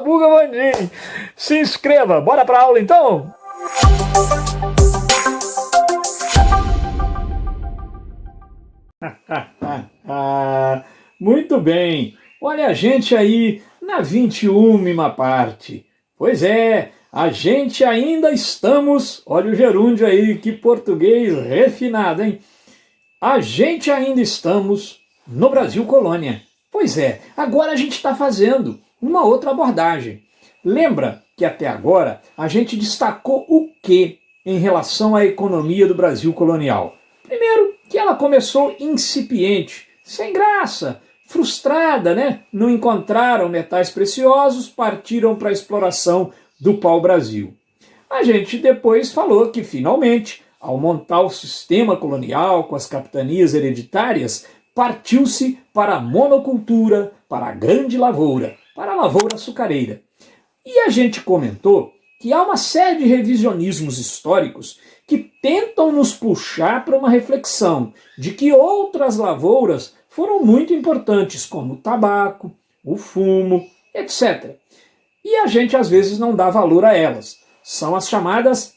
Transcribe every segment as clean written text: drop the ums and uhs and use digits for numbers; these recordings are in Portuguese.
Sabuga Vandim. Se inscreva, bora pra aula então? Muito bem, olha a gente aí na 21ª parte. Pois é, a gente ainda estamos, olha o gerúndio aí, que português refinado, hein? A gente ainda estamos no Brasil Colônia. Pois é, agora a gente está fazendo uma outra abordagem. Lembra que até agora a gente destacou o quê em relação à economia do Brasil colonial? Primeiro, que ela começou incipiente, sem graça, frustrada, né? Não encontraram metais preciosos, partiram para a exploração do pau-brasil. A gente depois falou que, finalmente, ao montar o sistema colonial com as capitanias hereditárias, partiu-se para a monocultura, para a grande lavoura, para a lavoura açucareira. E a gente comentou que há uma série de revisionismos históricos que tentam nos puxar para uma reflexão de que outras lavouras foram muito importantes, como o tabaco, o fumo, etc. E a gente às vezes não dá valor a elas. São as chamadas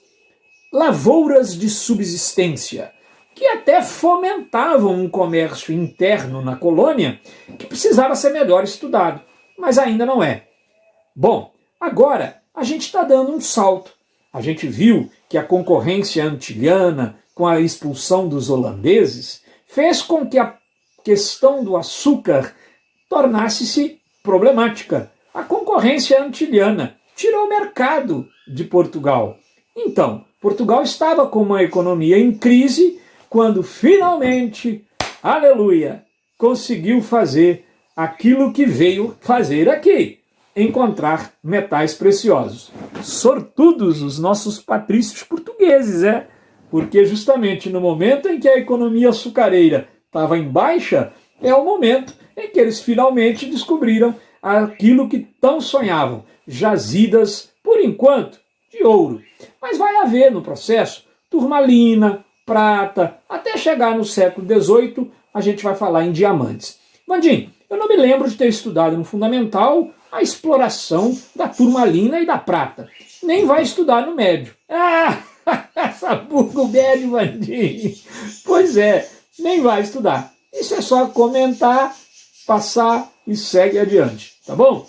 lavouras de subsistência, que até fomentavam um comércio interno na colônia que precisava ser melhor estudado, mas ainda não é. Bom, agora a gente está dando um salto. A gente viu que a concorrência antilhana, com a expulsão dos holandeses, fez com que a questão do açúcar tornasse-se problemática. A concorrência antilhana tirou o mercado de Portugal. Então, Portugal estava com uma economia em crise quando finalmente, aleluia, conseguiu fazer aquilo que veio fazer aqui, encontrar metais preciosos. Sortudos os nossos patrícios portugueses, porque justamente no momento em que a economia açucareira estava em baixa, é o momento em que eles finalmente descobriram aquilo que tão sonhavam, jazidas, por enquanto, de ouro. Mas vai haver no processo turmalina, prata, até chegar no século XVIII, a gente vai falar em diamantes. Vandim, eu não me lembro de ter estudado no Fundamental a exploração da turmalina e da prata. Nem vai estudar no médio. Essa burra médio, Vandim. Pois é, nem vai estudar. Isso é só comentar, passar e segue adiante, tá bom?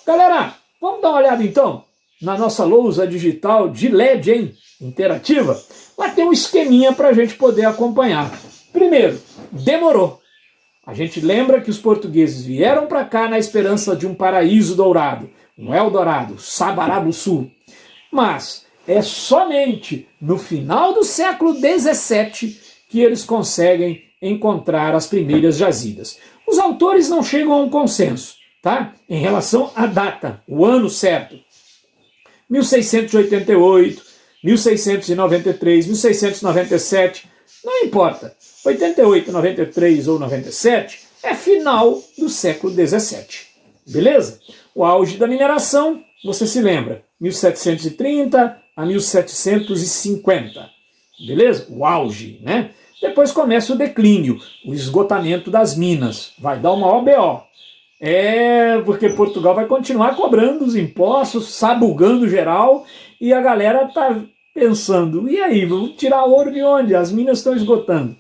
Galera, vamos dar uma olhada então na nossa lousa digital de LED, hein? Interativa. Lá tem um esqueminha para a gente poder acompanhar. Primeiro, demorou. A gente lembra que os portugueses vieram para cá na esperança de um paraíso dourado, um Eldorado, Sabarabuçu. Mas é somente no final do século XVII que eles conseguem encontrar as primeiras jazidas. Os autores não chegam a um consenso, tá? Em relação à data, o ano certo. 1688, 1693, 1697, não importa. 88, 93 ou 97 é final do século XVII. Beleza? O auge da mineração, você se lembra, 1730 a 1750. Beleza? O auge, né? Depois começa o declínio, o esgotamento das minas. Vai dar uma OBO. Porque Portugal vai continuar cobrando os impostos, sabugando geral, e a galera tá pensando, e aí, vamos tirar ouro de onde? As minas estão esgotando.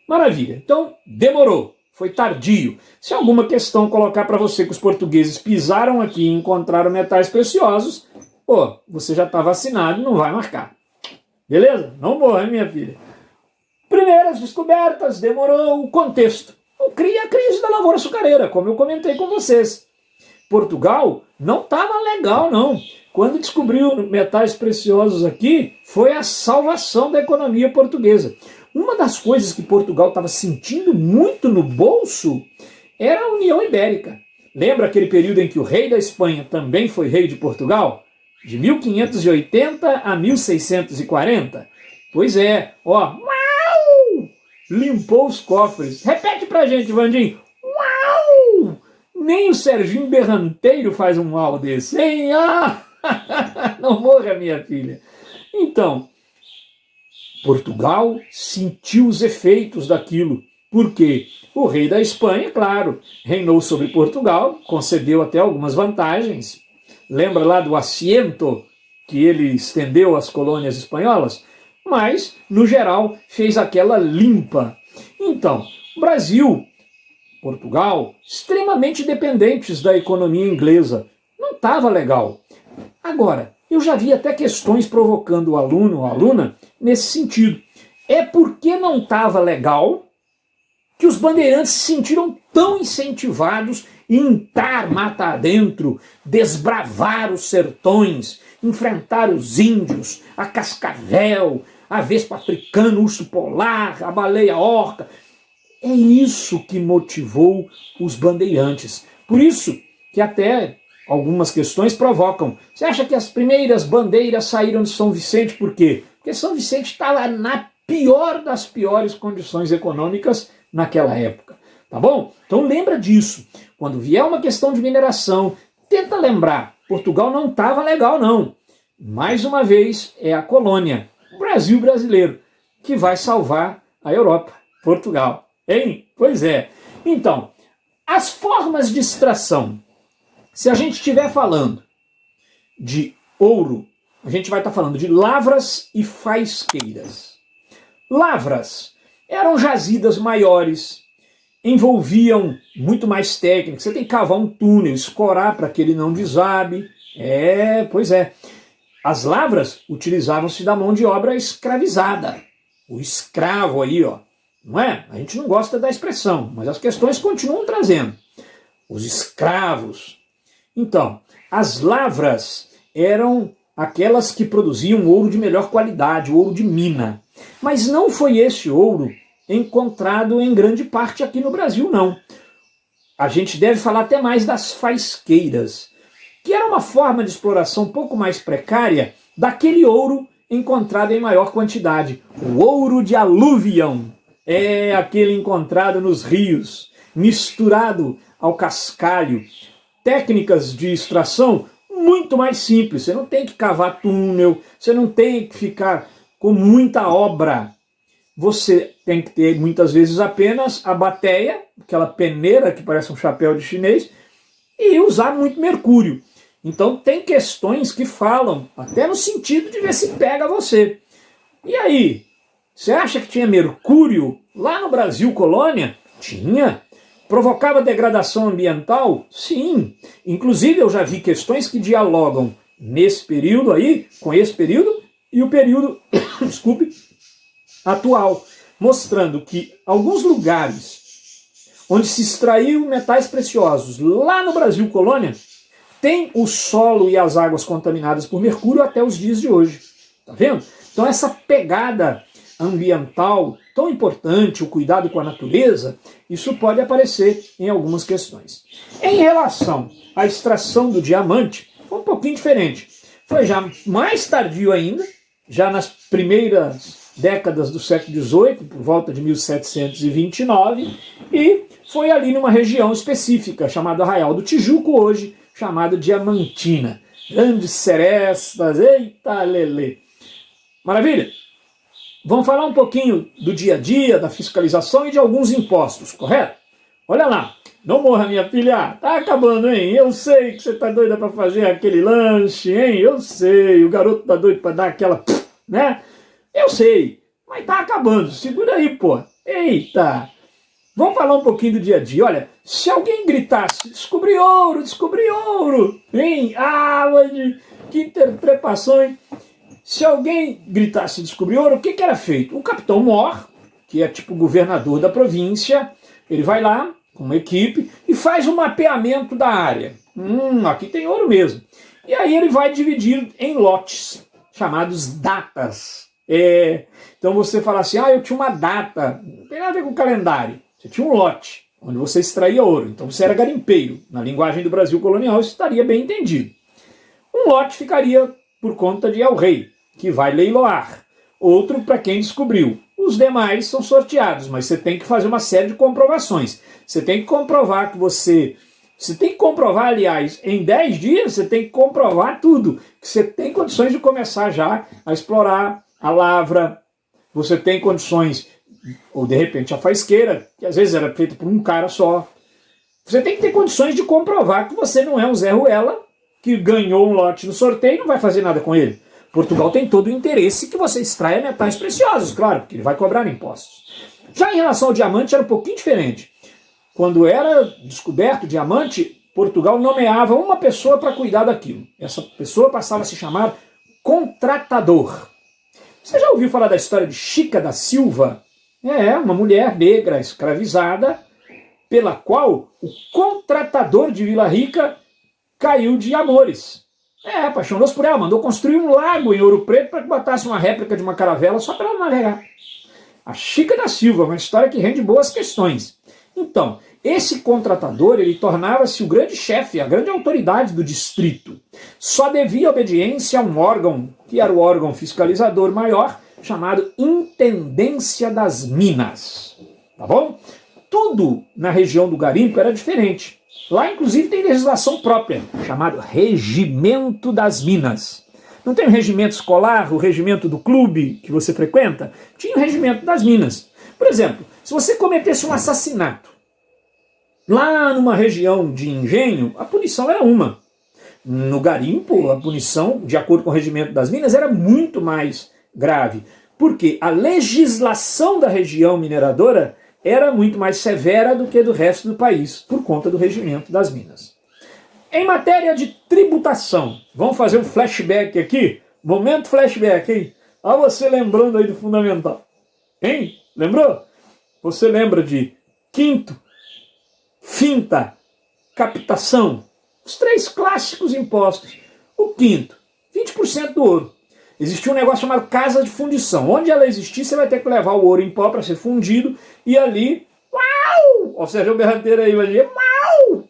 Maravilha. Então, demorou. Foi tardio. Se alguma questão colocar para você que os portugueses pisaram aqui e encontraram metais preciosos, você já está vacinado, não vai marcar. Beleza? Não morra, hein, minha filha? Primeiras descobertas, demorou o contexto. A crise da lavoura açucareira, como eu comentei com vocês. Portugal não estava legal, não. Quando descobriu metais preciosos aqui, foi a salvação da economia portuguesa. Uma das coisas que Portugal estava sentindo muito no bolso era a União Ibérica. Lembra aquele período em que o rei da Espanha também foi rei de Portugal? De 1580 a 1640? Pois é, limpou os cofres. Repete pra gente, Vandim. Uau! Nem o Serginho Berranteiro faz um uau desse, hein? Não morra, minha filha. Então, Portugal sentiu os efeitos daquilo. Por quê? O rei da Espanha, claro, reinou sobre Portugal, concedeu até algumas vantagens, lembra lá do assento que ele estendeu às colônias espanholas? Mas, no geral, fez aquela limpa. Então, Brasil, Portugal, extremamente dependentes da economia inglesa. Não estava legal. Agora, eu já vi até questões provocando o aluno ou a aluna nesse sentido. É porque não estava legal que os bandeirantes se sentiram tão incentivados em entrar mata adentro, desbravar os sertões, enfrentar os índios, a cascavel, a vespa africana, o urso polar, a baleia orca. É isso que motivou os bandeirantes. Por isso que até algumas questões provocam. Você acha que as primeiras bandeiras saíram de São Vicente por quê? Porque São Vicente estava na pior das piores condições econômicas naquela época. Tá bom? Então lembra disso. Quando vier uma questão de mineração, tenta lembrar. Portugal não estava legal, não. Mais uma vez, é a colônia, o Brasil brasileiro, que vai salvar a Europa, Portugal. Hein? Pois é. Então, as formas de extração. Se a gente estiver falando de ouro, a gente vai estar falando de lavras e faisqueiras. Lavras eram jazidas maiores, envolviam muito mais técnica. Você tem que cavar um túnel, escorar para que ele não desabe. Pois é. As lavras utilizavam-se da mão de obra escravizada. O escravo aí, ó. Não é? A gente não gosta da expressão, mas as questões continuam trazendo. Os escravos. Então, as lavras eram aquelas que produziam ouro de melhor qualidade, ouro de mina. Mas não foi esse ouro encontrado em grande parte aqui no Brasil, não. A gente deve falar até mais das faisqueiras, que era uma forma de exploração um pouco mais precária daquele ouro encontrado em maior quantidade. O ouro de aluvião é aquele encontrado nos rios, misturado ao cascalho. Técnicas de extração muito mais simples. Você não tem que cavar túnel, você não tem que ficar com muita obra. Você tem que ter, muitas vezes, apenas a bateia, aquela peneira que parece um chapéu de chinês, e usar muito mercúrio. Então tem questões que falam, até no sentido de ver se pega você. E aí, você acha que tinha mercúrio lá no Brasil, colônia? Tinha. Provocava degradação ambiental? Sim. Inclusive eu já vi questões que dialogam nesse período aí, com esse período, e o período, desculpe, atual, mostrando que alguns lugares onde se extraíam metais preciosos, lá no Brasil, colônia, tem o solo e as águas contaminadas por mercúrio até os dias de hoje. Tá vendo? Então essa pegada ambiental tão importante, o cuidado com a natureza, isso pode aparecer em algumas questões. Em relação à extração do diamante, foi um pouquinho diferente. Foi já mais tardio ainda, já nas primeiras décadas do século XVIII, por volta de 1729, e foi ali numa região específica, chamada Arraial do Tijuco, hoje chamada Diamantina. Grandes serestas, eita lelê. Maravilha? Vamos falar um pouquinho do dia a dia, da fiscalização e de alguns impostos, correto? Olha lá, não morra minha filha, tá acabando, hein? Eu sei que você tá doida para fazer aquele lanche, hein? Eu sei, o garoto tá doido para dar aquela, né? Eu sei, mas tá acabando, segura aí, pô. Eita! Vamos falar um pouquinho do dia a dia. Olha, se alguém gritasse, descobri ouro, hein? Ah, mas que interpretação, hein? Se alguém gritasse descobrir ouro, o que era feito? O capitão mor, que é tipo governador da província, ele vai lá com uma equipe e faz um mapeamento da área. Aqui tem ouro mesmo. E aí ele vai dividir em lotes, chamados datas. Então você fala assim, eu tinha uma data, não tem nada a ver com o calendário. Você tinha um lote, onde você extraía ouro. Então você era garimpeiro. Na linguagem do Brasil colonial, isso estaria bem entendido. Um lote ficaria por conta de El-Rei, que vai leiloar. Outro para quem descobriu. Os demais são sorteados, mas você tem que fazer uma série de comprovações. Você tem que comprovar que você tem que comprovar, aliás, em 10 dias, você tem que comprovar tudo. Que você tem condições de começar já a explorar a lavra. Você tem condições, ou de repente a faisqueira, que às vezes era feita por um cara só. Você tem que ter condições de comprovar que você não é um Zé Ruela que ganhou um lote no sorteio não vai fazer nada com ele. Portugal tem todo o interesse que você extraia metais preciosos, claro, porque ele vai cobrar impostos. Já em relação ao diamante era um pouquinho diferente. Quando era descoberto o diamante, Portugal nomeava uma pessoa para cuidar daquilo. Essa pessoa passava a se chamar contratador. Você já ouviu falar da história de Chica da Silva? É, uma mulher negra escravizada, pela qual o contratador de Vila Rica caiu de amores. Apaixonou-se por ela, mandou construir um lago em Ouro Preto para que botasse uma réplica de uma caravela só para ela navegar. A Chica da Silva, uma história que rende boas questões. Então, esse contratador, ele tornava-se o grande chefe, a grande autoridade do distrito. Só devia obediência a um órgão, que era o órgão fiscalizador maior, chamado Intendência das Minas. Tá bom? Tudo na região do garimpo era diferente. Lá, inclusive, tem legislação própria, chamado Regimento das Minas. Não tem o regimento escolar, o regimento do clube que você frequenta? Tinha o regimento das minas. Por exemplo, se você cometesse um assassinato, lá numa região de engenho, a punição era uma. No garimpo, a punição, de acordo com o regimento das minas, era muito mais grave. Porque a legislação da região mineradora era muito mais severa do que do resto do país, por conta do regimento das minas. Em matéria de tributação, vamos fazer um flashback aqui? Momento flashback, hein? Olha você lembrando aí do fundamental. Hein? Lembrou? Você lembra de quinto, finta, captação? Os três clássicos impostos. O quinto, 20% do ouro. Existia um negócio chamado casa de fundição. Onde ela existir, você vai ter que levar o ouro em pó para ser fundido e ali, uau! Ou seja, o berranteiro aí vai dizer, uau!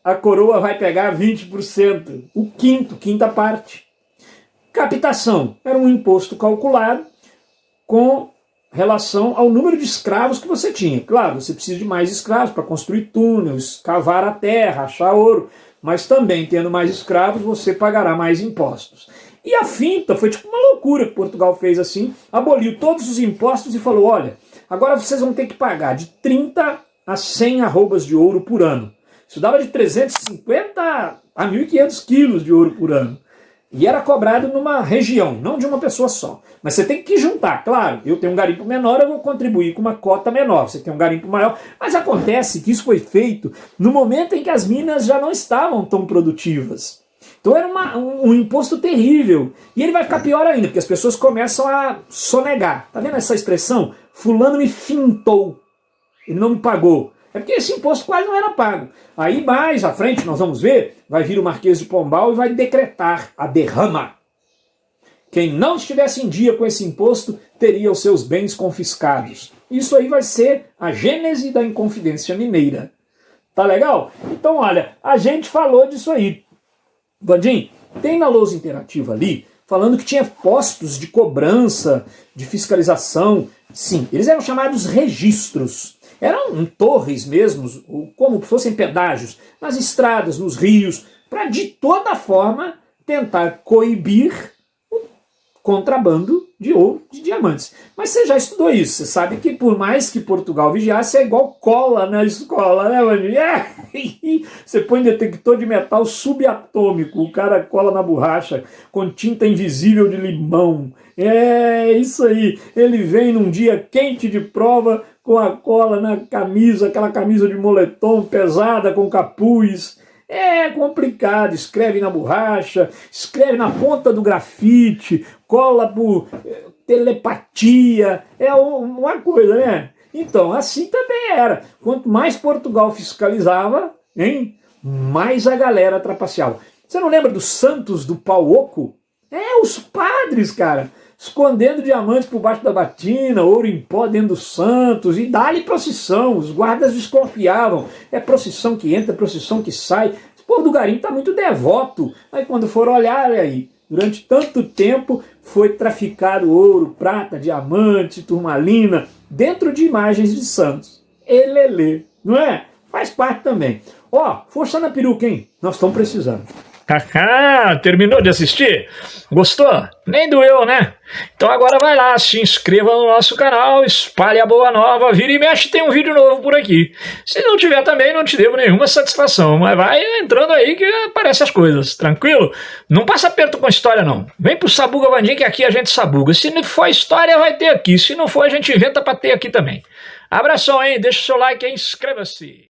A coroa vai pegar 20%. O quinta parte. Captação era um imposto calculado com relação ao número de escravos que você tinha. Claro, você precisa de mais escravos para construir túneis, cavar a terra, achar ouro, mas também tendo mais escravos você pagará mais impostos. E a finta foi tipo uma loucura que Portugal fez assim, aboliu todos os impostos e falou, olha, agora vocês vão ter que pagar de 30 a 100 arrobas de ouro por ano. Isso dava de 350 a 1.500 quilos de ouro por ano. E era cobrado numa região, não de uma pessoa só. Mas você tem que juntar, claro, eu tenho um garimpo menor, eu vou contribuir com uma cota menor. Você tem um garimpo maior, mas acontece que isso foi feito no momento em que as minas já não estavam tão produtivas. Então era um imposto terrível. E ele vai ficar pior ainda, porque as pessoas começam a sonegar. Tá vendo essa expressão? Fulano me fintou, ele não me pagou. É porque esse imposto quase não era pago. Aí mais à frente, nós vamos ver, vai vir o Marquês de Pombal e vai decretar a derrama. Quem não estivesse em dia com esse imposto teria os seus bens confiscados. Isso aí vai ser a gênese da Inconfidência Mineira. Tá legal? Então olha, a gente falou disso aí. Vandim, tem na lousa interativa ali, falando que tinha postos de cobrança, de fiscalização. Sim, eles eram chamados registros. Eram torres mesmo, como fossem pedágios, nas estradas, nos rios, para de toda forma tentar coibir o contrabando de ouro, de diamantes. Mas você já estudou isso, você sabe que por mais que Portugal vigiasse, é igual cola na escola, né, Vandir? Você põe detector de metal subatômico, o cara cola na borracha com tinta invisível de limão. É isso aí, ele vem num dia quente de prova, com a cola na camisa, aquela camisa de moletom pesada com capuz. É complicado, escreve na borracha, escreve na ponta do grafite, cola por telepatia, é uma coisa, né? Então, assim também era. Quanto mais Portugal fiscalizava, hein, mais a galera trapaceava. Você não lembra dos santos do pau oco? Os padres, cara, escondendo diamantes por baixo da batina, ouro em pó dentro dos santos, e dá-lhe procissão, os guardas desconfiavam, é procissão que entra, procissão que sai, o povo do garimpo está muito devoto, aí quando foram olhar, aí, durante tanto tempo foi traficado ouro, prata, diamante, turmalina, dentro de imagens de santos, elelê, não é? Faz parte também. Ó, força na peruca, hein? Nós estamos precisando. Haha, terminou de assistir? Gostou? Nem doeu, né? Então agora vai lá, se inscreva no nosso canal, espalhe a boa nova, vira e mexe, tem um vídeo novo por aqui. Se não tiver também, não te devo nenhuma satisfação, mas vai entrando aí que aparecem as coisas, tranquilo? Não passa aperto com história não. Vem pro Sabuga Vandim que aqui a gente sabuga. Se não for história, vai ter aqui. Se não for, a gente inventa pra ter aqui também. Abração, hein? Deixa o seu like aí, inscreva-se.